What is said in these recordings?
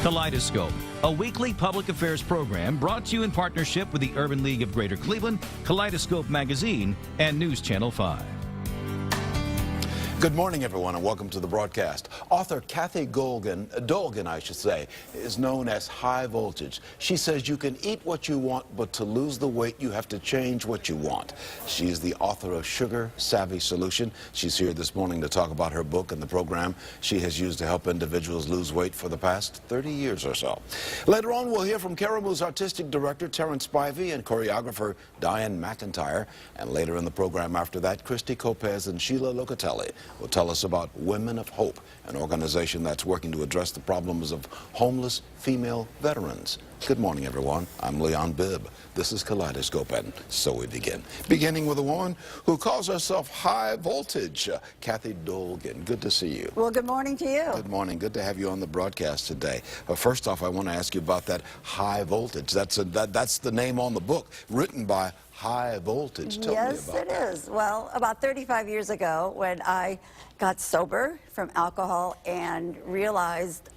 Kaleidoscope, a weekly public affairs program brought to you in partnership with the Urban League of Greater Cleveland, Kaleidoscope Magazine, and NewsChannel 5. Good morning, everyone, and welcome to the broadcast. Author Kathy Dolgan, is known as High Voltage. She says you can eat what you want, but to lose the weight, you have to change what you want. She is the author of Sugar Savvy Solution. She's here this morning to talk about her book and the program she has used to help individuals lose weight for the past 30 years or so. Later on, we'll hear from Caribou's artistic director, Terrence Spivey, and choreographer, Diane McIntyre. And later in the program after that, Christy Copez and Sheila Locatelli will tell us about Women of Hope, an organization that's working to address the problems of homeless female veterans. Good morning, everyone. I'm Leon Bibb. This is Kaleidoscope, and so we begin. Beginning with a woman who calls herself High Voltage, Kathy Dolgan. Good to see you. Well, good morning to you. Good morning. Good to have you on the broadcast today. First off, I want to ask you about that High Voltage. That's the name on the book, written by High Voltage. Tell me about that. Yes, it is. Well, about 35 years ago, when I got sober from alcohol and realized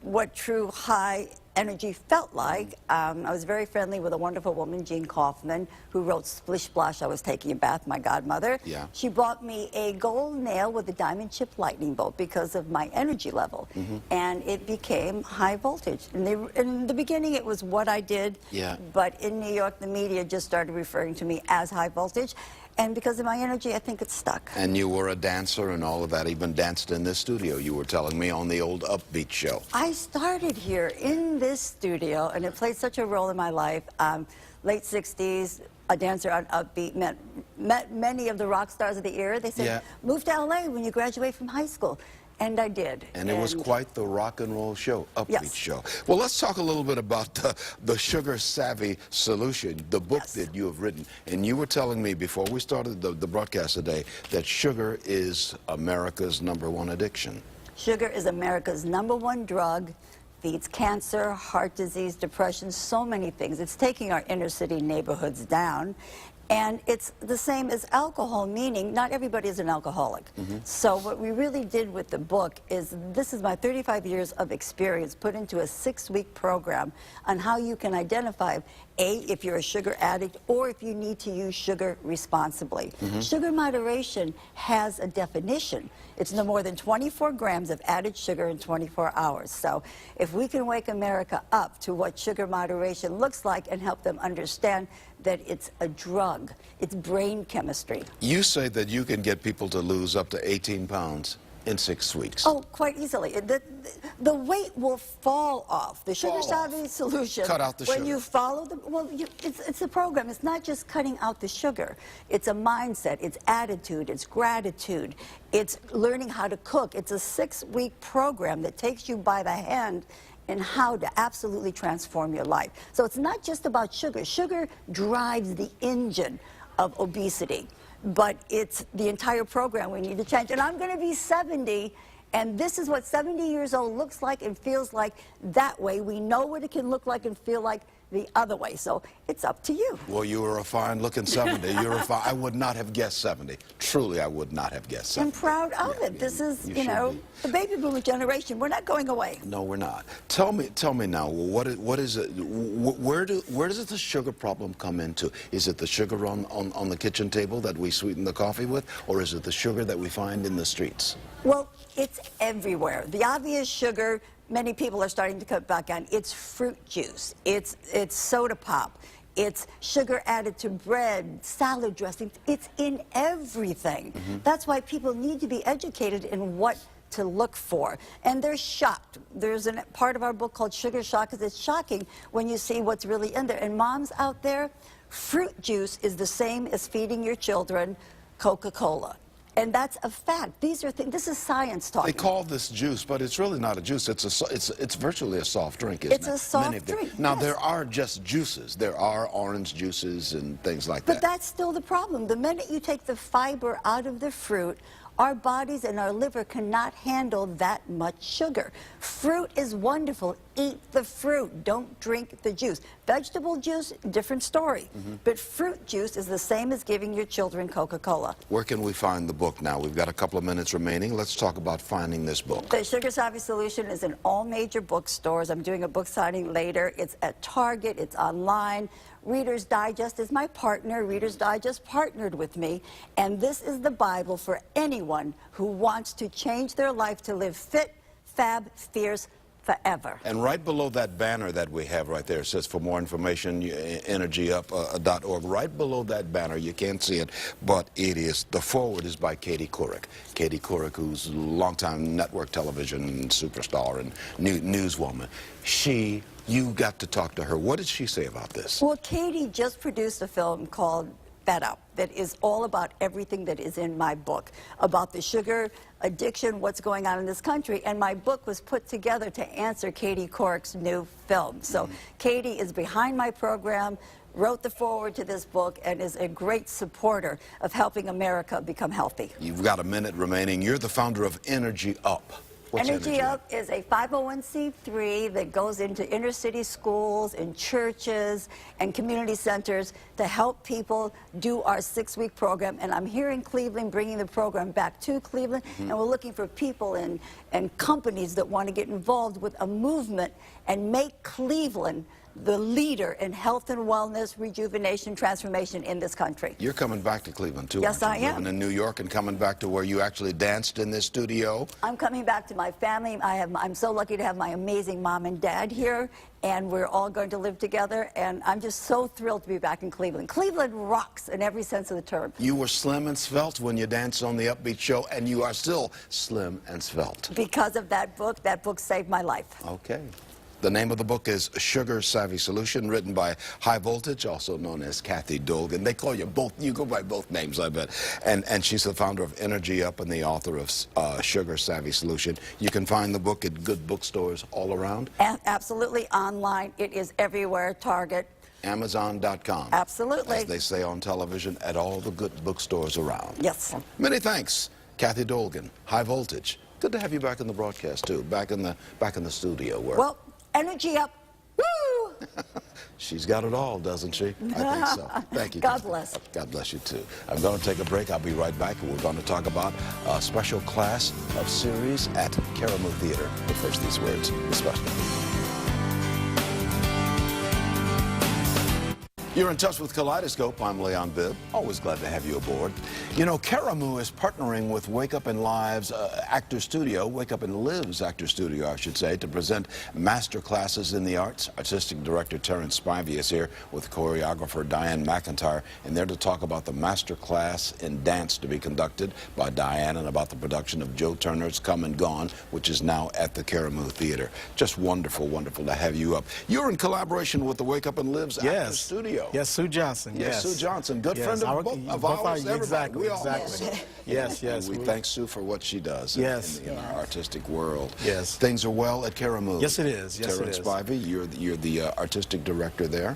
what true high energy felt like, I was very friendly with a wonderful woman, Jean Kaufman, who wrote Splish Splash, I Was Taking a Bath, my godmother. Yeah. She bought me a gold nail with a diamond chip lightning bolt because of my energy level. And it became High Voltage. And in the beginning, it was what I did. Yeah. But in New York, the media just started referring to me as High Voltage. And because of my energy, I think it's stuck. And you were a dancer and all of that, even danced in this studio, you were telling me, on the old Upbeat show. I started here in this studio, and it played such a role in my life. Late 60s, a dancer on Upbeat, met many of the rock stars of the era. They said, Yeah. Move to LA when you graduate from high school. And I did. And it was quite the rock and roll show, Upbeat Yes. show. Well, let's talk a little bit about the Sugar Savvy Solution, the book Yes. that you have written. And you were telling me before we started the broadcast today that sugar is America's #1 addiction. Sugar is America's #1 drug. Feeds cancer, heart disease, depression, so many things. It's taking our inner city neighborhoods down. And it's the same as alcohol, meaning not everybody is an alcoholic. So what we really did with the book is, this is my 35 years of experience put into a 6-week program on how you can identify, A, if you're a sugar addict, or if you need to use sugar responsibly. Sugar moderation has a definition. It's no more than 24 grams of added sugar in 24 hours. So if we can wake America up to what sugar moderation looks like and help them understand that it's a drug, it's brain chemistry. You say that you can get people to lose up to 18 pounds in 6 weeks. Oh, quite easily. The weight will fall off. The Sugar Savvy Solution. Cut out the when sugar. you follow the, well, it's a program. It's not just cutting out the sugar. It's a mindset. It's attitude. It's gratitude. It's learning how to cook. It's a 6-week program that takes you by the hand and how to absolutely transform your life. So it's not just about sugar. Sugar drives the engine of obesity, but it's the entire program we need to change. And I'm going to be 70, and this is what 70 years old looks like and feels like. That way, we know what it can look like and feel like the other way. So it's up to you. Well, you were a fine-looking 70. I would not have guessed 70. Truly, I would not have guessed 70. I'm proud of it. This is, you know, the baby boomer generation. We're not going away. No, we're not. Tell me now, what is it? Where does the sugar problem come into? Is it the sugar on the kitchen table that we sweeten the coffee with, or is it the sugar that we find in the streets? Well, it's everywhere. The obvious sugar, many people are starting to cut back on. It's fruit juice. It's soda pop. It's sugar added to bread, salad dressing. It's in everything. That's why people need to be educated in what to look for. And they're shocked. There's a part of our book called Sugar Shock, because it's shocking when you see what's really in there. And moms out there, fruit juice is the same as feeding your children Coca-Cola. And that's a fact. These are things. This is science talking. They call this juice, but it's really not a juice. It's virtually a soft drink, isn't it? It's a soft drink. Now, yes. there are just juices. There are orange juices and things like that. But that's still the problem. The minute you take the fiber out of the fruit, Our bodies and our liver cannot handle that much sugar. Fruit is wonderful. Eat the fruit. Don't drink the juice. Vegetable juice, different story. But fruit juice is the same as giving your children Coca-Cola. Where can we find the book now? We've got a couple of minutes remaining. Let's talk about finding this book. The Sugar Savvy Solution is in all major bookstores. I'm doing a book signing later. It's at Target. It's online. Reader's Digest is my partner. Reader's Digest partnered with me. And this is the Bible for anyone who wants to change their life to live fit, fab, fierce, forever. And right below that banner that we have right there, it says for more information, energyup.org. Right below that banner, you can't see it, but it is, the forward is by Katie Couric. Katie Couric, who's a longtime network television superstar and newswoman. You got to talk to her. What did she say about this? Well, Katie just produced a film called Fed Up that is all about everything that is in my book, about the sugar addiction, what's going on in this country, and my book was put together to answer Katie Couric's new film. So Katie is behind my program, wrote the foreword to this book, and is a great supporter of helping America become healthy. You've got a minute remaining. You're the founder of Energy Up. What's Energy Up is a 501c3 that goes into inner city schools and churches and community centers to help people do our 6-week program. And I'm here in Cleveland bringing the program back to Cleveland. And we're looking for people and companies that want to get involved with a movement and make Cleveland the leader in health and wellness, rejuvenation, transformation in this country. You're coming back to Cleveland, too, Yes, aren't you? I am. Living in New York and coming back to where you actually danced in this studio. I'm coming back to my family. I'm so lucky to have my amazing mom and dad here, and we're all going to live together, and I'm just so thrilled to be back in Cleveland. Cleveland rocks in every sense of the term. You were slim and svelte when you danced on the Upbeat Show, and you are still slim and svelte. Because of that book saved my life. Okay. The name of the book is Sugar Savvy Solution, written by High Voltage, also known as Kathy Dolgan. They call you both, you go by both names, I bet. And she's the founder of Energy Up and the author of Sugar Savvy Solution. You can find the book at good bookstores all around. Absolutely online. It is everywhere. Target. Amazon.com. Absolutely. As they say on television, at all the good bookstores around. Yes. Many thanks, Kathy Dolgan, High Voltage. Good to have you back in the broadcast, too, back in the studio. Well, Energy Up. Woo! She's got it all, doesn't she? I think so. Thank you. God bless. God bless you, too. I'm going to take a break. I'll be right back, and we're going to talk about a special class of series at Karamu Theater. But first, these words, especially. You're in touch with Kaleidoscope. I'm Leon Bibb. Always glad to have you aboard. You know, Karamu is partnering with Wake Up and Live's Actor Studio, Wake Up and Live's Actor Studio, I should say, to present master classes in the arts. Artistic Director Terrence Spivey is here with choreographer Diane McIntyre, and they're to talk about the master class in dance to be conducted by Diane and about the production of Joe Turner's Come and Gone, which is now at the Karamu Theater. Just wonderful, wonderful to have you up. You're in collaboration with the Wake Up and Live's Actor Studio. Yes, Sue Johnson. Yes, Sue Johnson, good friend of ours. Exactly, we all know exactly. Sue. Yes, yes. And we thank Sue for what she does in our artistic world. Yes. Things are well at Karamu. Yes, it is. Yes, Terrence it is. Spivey, you're the artistic director there,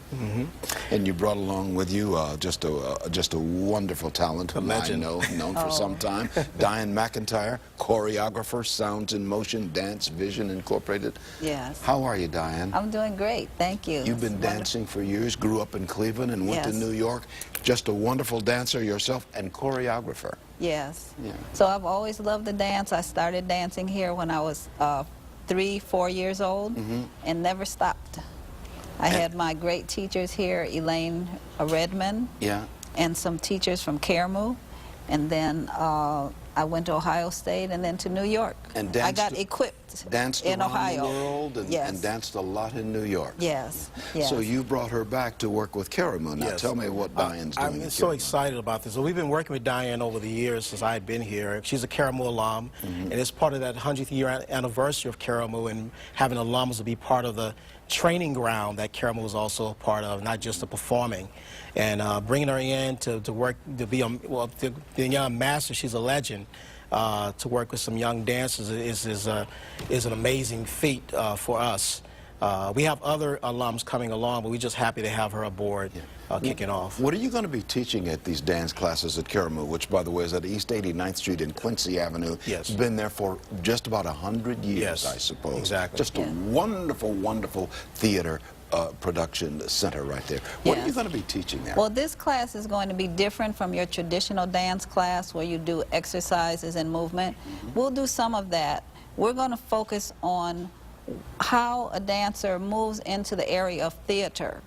and you brought along with you just a wonderful talent who I know, known for some time. Diane McIntyre, choreographer, Sounds in Motion, Dance Vision Incorporated. Yes. How are you, Diane? I'm doing great, thank you. You've been dancing for years, grew up in Cleveland and went to New York. Just a wonderful dancer yourself and choreographer. Yes. Yeah. So I've always loved to dance. I started dancing here when I was 3-4 years old and never stopped. I had my great teachers here, Elaine Redmond, and some teachers from Karamu, and then I went to Ohio State and then to New York. And danced, I got equipped danced in around Ohio. the world and danced a lot in New York. Yes, yes. So you brought her back to work with Karamu. Now tell me what Diane's doing. I'm so excited about this. So we've been working with Diane over the years since I had been here. She's a Karamu alum, and it's part of that 100th year anniversary of Karamu, and having alums to be part of the training ground that Karamu was also a part of, not just the performing. And bringing her in to work, to be a young master, she's a legend. To work with some young dancers is an amazing feat for us. We have other alums coming along, but we're just happy to have her aboard kicking off. What are you going to be teaching at these dance classes at Karamu, which, by the way, is at East 89th Street and Quincy Avenue? Yes. It's been there for just about 100 years, Yes, I suppose. exactly. Just a wonderful, wonderful theater production center right there. What are you going to be teaching there? Well, this class is going to be different from your traditional dance class where you do exercises and movement. We'll do some of that. We're going to focus on how a dancer moves into the area of theater.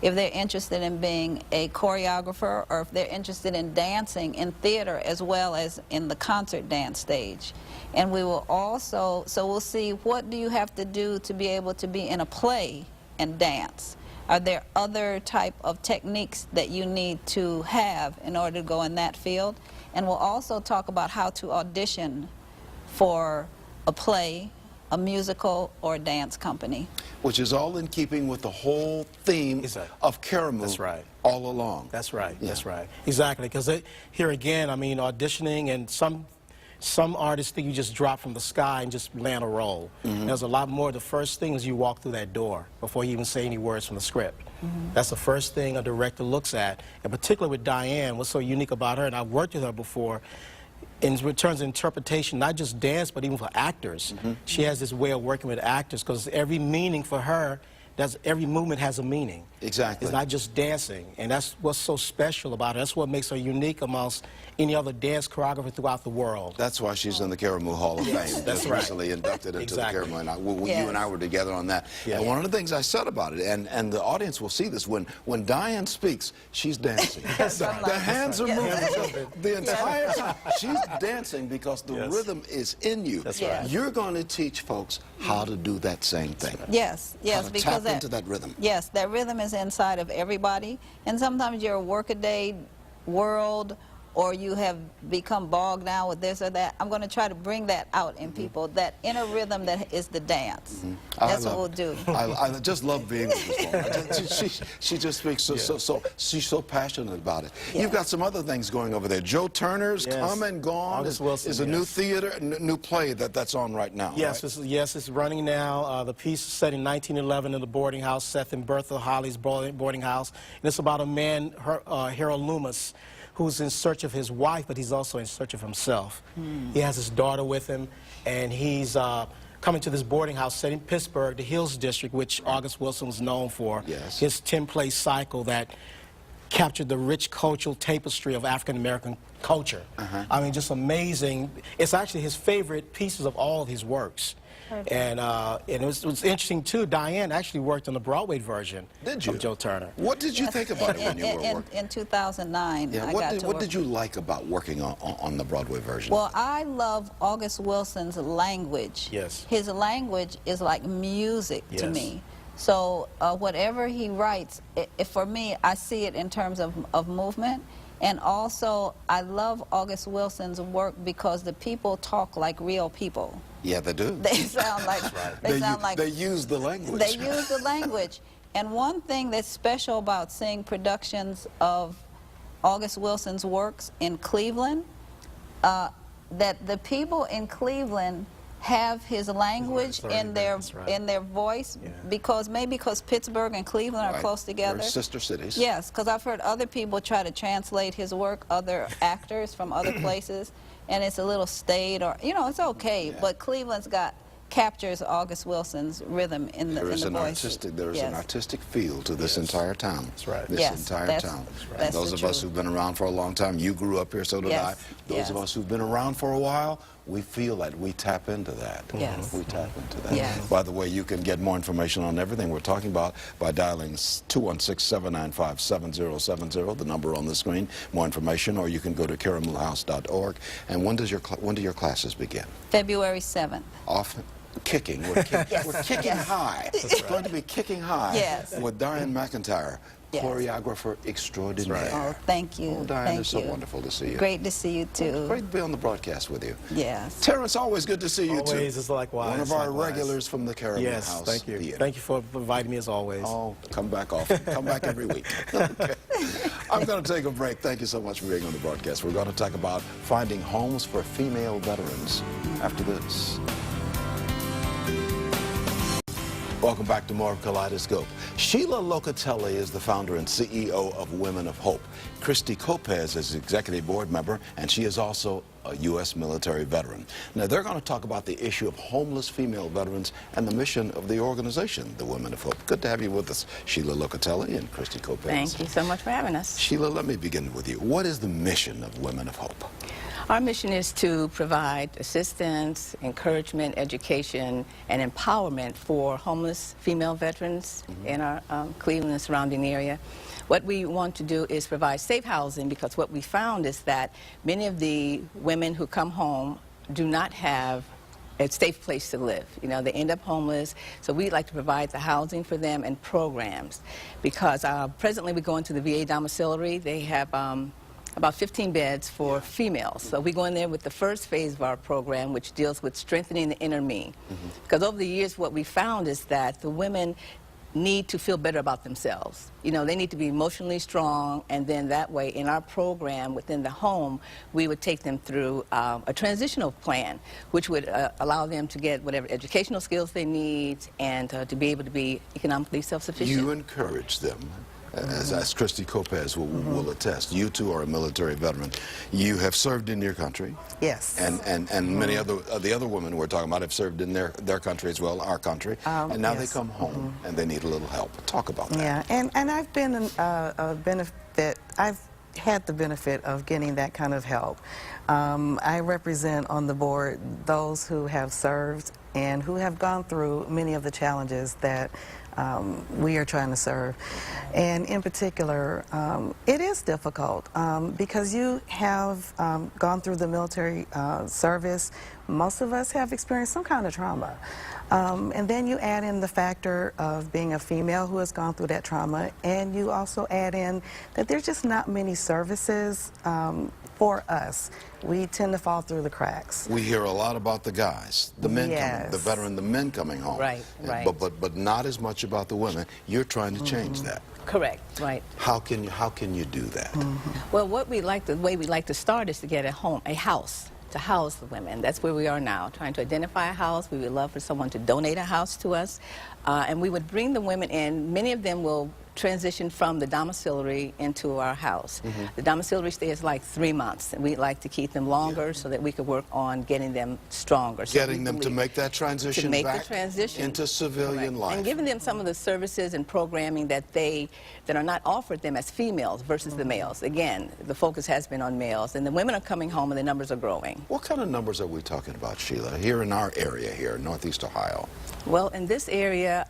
If they're interested in being a choreographer, or if they're interested in dancing in theater as well as in the concert dance stage. And we will also, so we'll see, what do you have to do to be able to be in a play and dance? Are there other type of techniques that you need to have in order to go in that field? And we'll also talk about how to audition for a play, a musical, or a dance company. Which is all in keeping with the whole theme of Karamu. That's right. All along. That's right. Yeah. That's right. Exactly. Because here again, I mean, auditioning, and some artists think you just drop from the sky and just land a role. There's a lot more. The first thing is you walk through that door before you even say any words from the script. That's the first thing a director looks at. And particularly with Diane, what's so unique about her, and I've worked with her before, in terms of interpretation, not just dance, but even for actors. She has this way of working with actors, because every meaning for her, every movement has a meaning. Exactly. It's not just dancing, and that's what's so special about her. That's what makes her unique amongst any other dance choreographer throughout the world. That's why she's in the Karamu Hall of Fame. That's Just right. recently inducted into the Karamu. And you and I were together on that. Yeah. And one of the things I said about it, and the audience will see this, when Diane speaks, she's dancing. The hands are moving. The entire time. She's dancing because the rhythm is in you. That's right. You're going to teach folks how to do that same thing. Yes, yes, How to because tap into that rhythm. Yes, that rhythm is inside of everybody, and sometimes you're a workaday world, or you have become bogged down with this or that. I'm going to try to bring that out in people, that inner rhythm that is the dance. That's what we'll do. I just love being with this woman. She just speaks she's so passionate about it. You've got some other things going over there. Joe Turner's Come and Gone August Wilson, is a new theater, new play that's on right now. Yes, right? yes, it's running now. The piece is set in 1911 in the boarding house, Seth and Bertha Holly's boarding house. And it's about a man, Harold Loomis, who's in search of his wife, but he's also in search of himself. He has his daughter with him, and he's coming to this boarding house set in Pittsburgh, the Hills District, which August Wilson was known for. Yes. His 10-play cycle that captured the rich cultural tapestry of African-American culture. I mean, just amazing. It's actually his favorite pieces of all of his works. And it was interesting, too. Diane actually worked on the Broadway version of Joe Turner. What did you think about it when you were working? In 2009, Yeah, what did you like about working on the Broadway version? Well, I love August Wilson's language. Yes. His language is like music to me. So whatever he writes, for me, I see it in terms of movement. And also, I love August Wilson's work because the people talk like real people. Yeah, they do. They sound like they use the language. They use the language. And one thing that's special about seeing productions of August Wilson's works in Cleveland, that the people in Cleveland have his language in their voice, because Pittsburgh and Cleveland are close together. They're sister cities. Yes, because I've heard other people try to translate his work, other actors from other places, and it's a little staid, or it's okay. But Cleveland's captures August Wilson's rhythm in the voice. There is an artistic feel to this entire town. That's right. This entire town. And those of us who've been around for a long time, you grew up here, so did I. Those of us who've been around for a while, we feel that we tap into that. Yes. We tap into that. Yes. By the way, you can get more information on everything we're talking about by dialing 216-795-7070, the number on the screen. More information, or you can go to karamuhouse.org. And when do your classes begin? February 7th. Kicking. We're kicking high. It's going to be kicking high with Diane McIntyre, choreographer extraordinaire. Oh, thank you. Oh, Diane, it's so wonderful to see you. Great to see you, too. Well, great to be on the broadcast with you. Yes. Terrence, always good to see you, too. Always, it's likewise. One of our regulars from the Karamu House. Yes, thank you. Theater. Thank you for inviting me, as always. Oh, come back often. Come back every week. Okay. I'm going to take a break. Thank you so much for being on the broadcast. We're going to talk about finding homes for female veterans after this. Welcome back to more of Kaleidoscope. Sheila Locatelli is the founder and CEO of Women of Hope. Christy Copez is executive board member, and she is also a U.S. military veteran. Now, they're going to talk about the issue of homeless female veterans and the mission of the organization, the Women of Hope. Good to have you with us, Sheila Locatelli and Christy Copez. Thank you so much for having us. Sheila, let me begin with you. What is the mission of Women of Hope? Our mission is to provide assistance, encouragement, education, and empowerment for homeless female veterans in our Cleveland and surrounding area. What we want to do is provide safe housing, because what we found is that many of the women who come home do not have a safe place to live. You know, they end up homeless, so we'd like to provide the housing for them and programs, because presently we go into the VA domiciliary. They have about 15 beds for females. So we go in there with the first phase of our program, which deals with strengthening the inner me. Because over the years, what we found is that the women need to feel better about themselves. You know, they need to be emotionally strong, and then that way, in our program within the home, we would take them through a transitional plan, which would allow them to get whatever educational skills they need and to be able to be economically self-sufficient. You encourage them. As Christy Copez will attest, you too are a military veteran. You have served in your country. Yes. And many other the other women we're talking about have served in their country as well, our country. And now they come home and they need a little help. Talk about that. Yeah, and I've been a benefit. I've had the benefit of getting that kind of help. I represent on the board those who have served and who have gone through many of the challenges that we are trying to serve. And in particular, it is difficult because you have gone through the military service. Most of us have experienced some kind of trauma. And then you add in the factor of being a female who has gone through that trauma, and you also add in that there's just not many services for us. We tend to fall through the cracks. We hear a lot about the guys, the men coming, the veteran, the men coming home. Right, right. But not as much about the women. You're trying to change that. Correct, right. How can you do that? Well, the way we like to start is to get a house to house the women. That's where we are now, trying to identify a house. We would love for someone to donate a house to us, and we would bring the women in. Many of them will transition from the domiciliary into our house. The domiciliary stay is like 3 months, and we'd like to keep them longer so that we could work on getting them stronger. So getting them to make that transition back into civilian life. And giving them some of the services and programming that are not offered them as females versus the males. Again, the focus has been on males, and the women are coming home and the numbers are growing. What kind of numbers are we talking about, Sheila, here in our area here, Northeast Ohio? Well, in this area,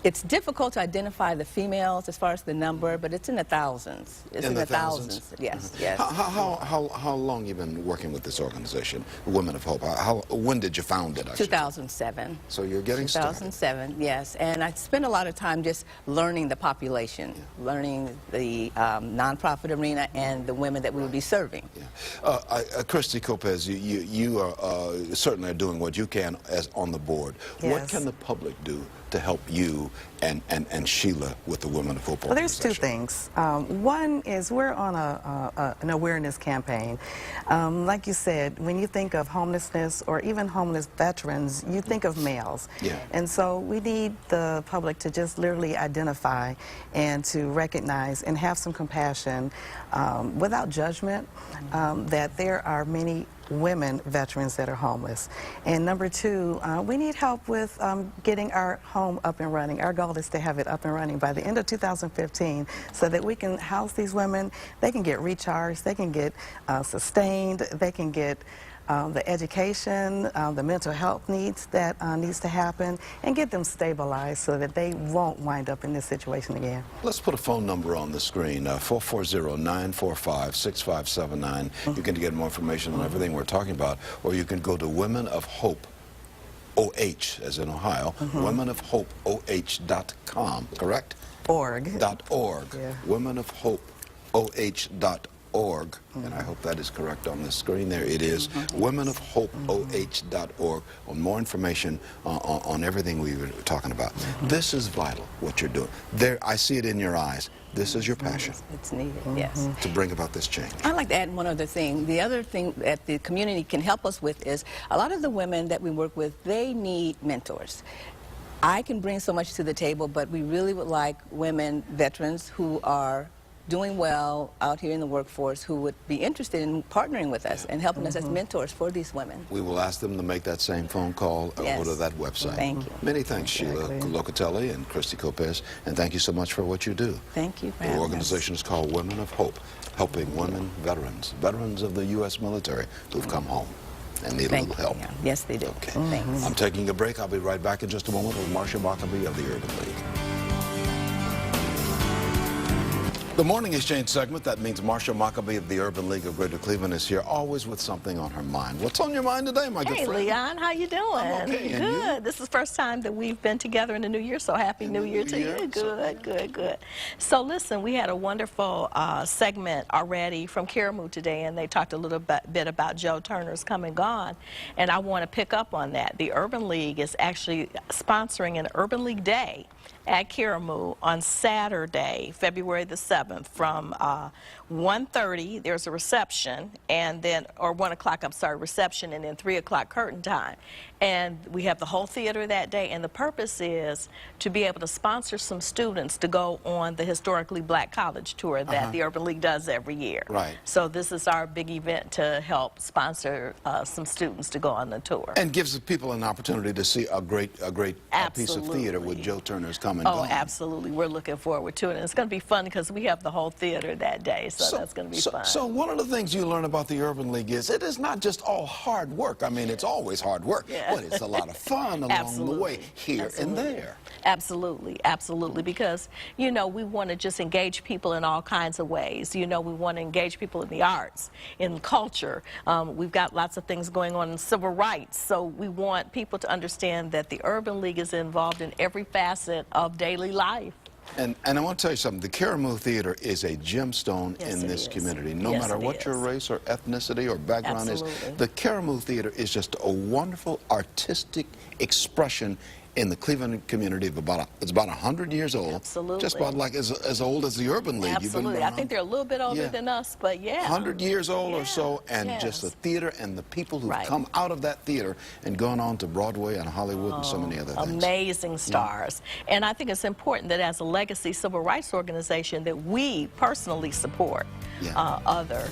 it's difficult to identify the females as far as the number, but it's in the thousands. It's in the thousands. Yes, yes. How long you been working with this organization, Women of Hope? When did you found it? 2007. So you're getting started. 2007, yes. And I spent a lot of time just learning the population, learning the nonprofit arena and the women that we would be serving. Christy Copez, you are certainly are doing what you can on the board. Yes. What can the public do to help you and Sheila with the Women of Hope Well, there's two organization? things. One is we're on an awareness campaign. Like you said, when you think of homelessness or even homeless veterans, you think of males. Yeah. And so we need the public to just literally identify and to recognize and have some compassion without judgment that there are many women veterans that are homeless. And number two, we need help with getting our home up and running. Our goal is to have it up and running by the end of 2015 so that we can house these women. They can get recharged, they can get sustained, they can get the education, the mental health needs that needs to happen, and get them stabilized so that they won't wind up in this situation again. Let's put a phone number on the screen, 440-945-6579. You can get more information on everything we're talking about, or you can go to Women of Hope, OH, as in Ohio, womenofhopeoh.com, correct? .org. .org. Yeah. Womenofhopeoh.org. And I hope that is correct on the screen there. It is womenofhopeoh.org on more information on everything we were talking about. This is vital, what you're doing. There, I see it in your eyes. This is your passion. It's needed, yes. To bring about this change. I'd like to add one other thing. The other thing that the community can help us with is a lot of the women that we work with, they need mentors. I can bring so much to the table, but we really would like women veterans who are doing well out here in the workforce who would be interested in partnering with us and helping us as mentors for these women. We will ask them to make that same phone call or go to that website. Thank you. Many thanks, Sheila Locatelli and Christy Copez, and thank you so much for what you do. Thank you for The having organization is called Women of Hope, helping women veterans of the U.S. military who've come home and need a little help. Yeah. Yes, they do. Okay. Thanks. I'm taking a break. I'll be right back in just a moment with Marsha Maccabee of the Urban League. The Morning Exchange segment, that means Marsha Maccabee of the Urban League of Greater Cleveland is here, always with something on her mind. What's on your mind today, my good Hey, friend? Leon, how you doing? I'm okay, and you? Good. This is the first time that we've been together in the new year, so happy New Year to you. Good, good. So listen, we had a wonderful segment already from Karamu today, and they talked a little bit about Joe Turner's come and gone, and I want to pick up on that. The Urban League is actually sponsoring an Urban League Day at Karamu on Saturday, February the 7th, from 1:30, there's a reception, and then, or 1 o'clock, I'm sorry, reception, and then 3 o'clock curtain time. And we have the whole theater that day, and the purpose is to be able to sponsor some students to go on the Historically Black College Tour that the Urban League does every year. Right. So this is our big event to help sponsor some students to go on the tour. And gives people an opportunity to see a great piece of theater with Joe Turner's come and Oh, gone. absolutely. We're looking forward to it. And it's going to be fun because we have the whole theater that day, so that's going to be fun. So one of the things you learn about the Urban League is it is not just all hard work. I mean, it's always hard work, but it's a lot of fun along the way, here and there. Absolutely, absolutely, because, you know, we want to just engage people in all kinds of ways. You know, we want to engage people in the arts, in culture. We've got lots of things going on in civil rights, so we want people to understand that the Urban League is involved in every facet of daily life. And I want to tell you something, the Karamu Theater is a gemstone in this community. No matter what your race or ethnicity or background is, the Karamu Theater is just a wonderful artistic expression in the Cleveland community of it's about 100 years old. Absolutely. Just about like as old as the Urban League. Absolutely. I think they're a little bit older than us, but yeah. 100 years old or so, and just the theater and the people who've come out of that theater and gone on to Broadway and Hollywood and so many other things. Amazing stars. And I think it's important that as a legacy civil rights organization that we personally support other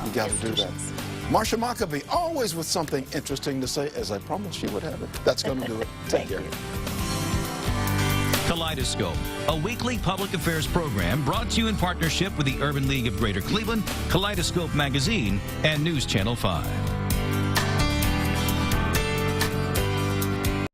You got to do that. Marsha Maccabee, always with something interesting to say, as I promised she would have it. That's going to do it. Take care. Kaleidoscope, a weekly public affairs program brought to you in partnership with the Urban League of Greater Cleveland, Kaleidoscope Magazine, and News Channel 5.